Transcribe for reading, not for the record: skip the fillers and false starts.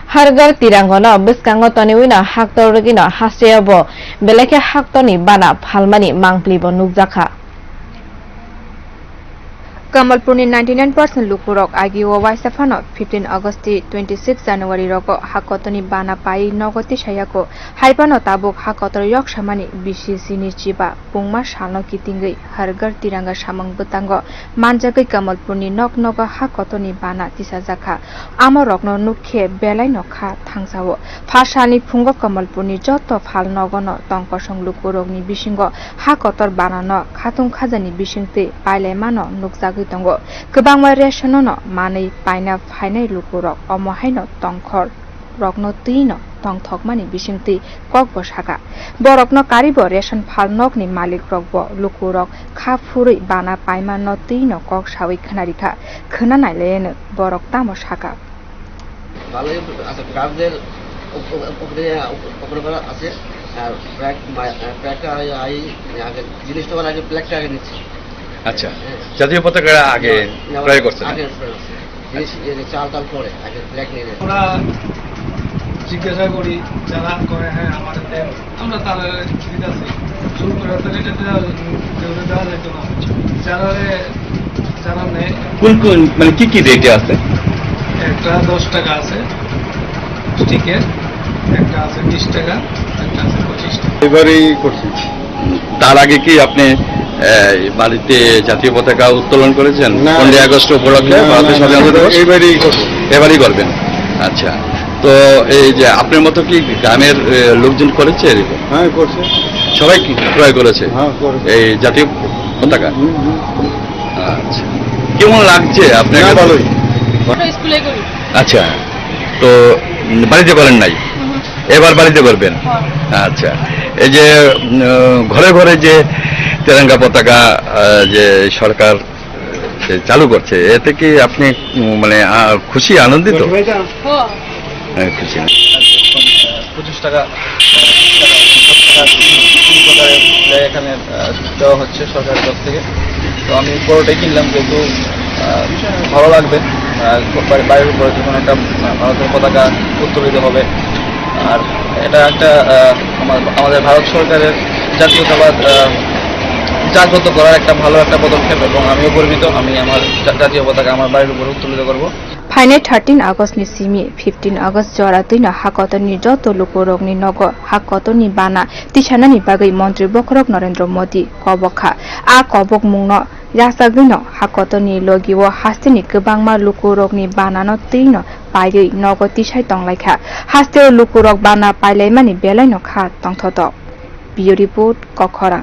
Hargar tiranggono biskango toniwino haktorogino haseyabo beleke haktoni bana phalmani mangplibo nukjakha. Kamalpurni 99% lukurok agiwo waisafano 15 Agusti 26 January roko hakotoni bana pai nogoti sayako haipano tabuk hakotor yok samani BCC ni chiba pungma sano kitingai hargar tiranga samang betango manjagai Kamalpurni nok hakotoni bana tisajaka amorokno nukhe belai nokha thangsawo phasani phungo Kamalpurni joto phal nogono tongkosong lukurokni bisingo hakotor banano khatung khajani bisingte pailaimano nukjak tongo kebangma resonono manei paina phainai lukurok omohaino tongkhor rokno tino tongthokmani bisingti kokbo saka borokno karibo ration phal nokni malik rokbo lukurok khafurui bana paima no tino kok sawi khnarikha khna nailene borok tamo saka ভালো আছে কার্ডের উপরে আছে আর প্ল্যাকটা I আগে জিনিসটা আগে প্ল্যাকটা আগে নিচ্ছে আচ্ছা জাতীয় পতাকা আগে ক্রয় করছেন চাল পরে আগে ব্ল্যাক নিয়ে আমরা জিজ্ঞাসা করি যারা করে হ্যাঁ আমাদের আমরা তাদের দিতেছি শুরু করে এটা দেওয়া যেত না যারা নেয় কোন মানে কি রেটে আছে একটা 10 টাকা আছে স্টিকের একটা আছে 20 টাকা একটা আছে 25 টাকা এবারেই করছি তার আগে কি আপনি বাড়িতে জাতীয় পতাকা উত্তোলন করেছেন 15 আগস্ট উপলক্ষে ভারতের স্বাধীনতা দিবস এবারই করবেন আচ্ছা তো এই যে আপনার মতো কি গ্রামের লোকজন করেছে হ্যাঁ করছে সবাই কি ক্রয় করেছে হ্যাঁ করেছে এই জাতীয় পতাকা আচ্ছা কেমন লাগছে আপনার ভালোই স্কুলে করি আচ্ছা তো বাড়িতে করেন নাই এবার বাড়িতে করবেন আচ্ছা এই যে ঘরে ঘরে যে তেরঙ্গা পতাকা যে সরকার চালু করছে এতে কি আপনি মানে খুশি আনন্দিত হ্যাঁ খুশি 25 টাকা এখানে দেওয়া হচ্ছে সরকারের তরফ থেকে তো আমি পুরোটাই কিনলাম যেহেতু ভালো লাগবে বাইরের উপরে যখন একটা ভারতের পতাকা উত্তোলিত হবে আর এটা একটা আমাদের ভারত সরকারের জাতীয়তাবাদ জাগ্রত করার একটা ভালো একটা পদক্ষেপ এবং আমিও গর্বিত আমি আমার জাতীয় পতাকা আমার বাড়ির উপর উত্তোলিত করব Faine 13 August ni simi 15 August jora tuina hakotoni joto lukurokni nogo hakotoni bana tisanani bagai mantri bokrok Narendra Modi kobokha a kobok mungno yasagino hakotoni logiwo hastini kebangma lukurokni banano tino pairei nogo tisai tonglaikha hasteo lukurok bana pailaimani belaino kha tongthoto Bio report Kokhora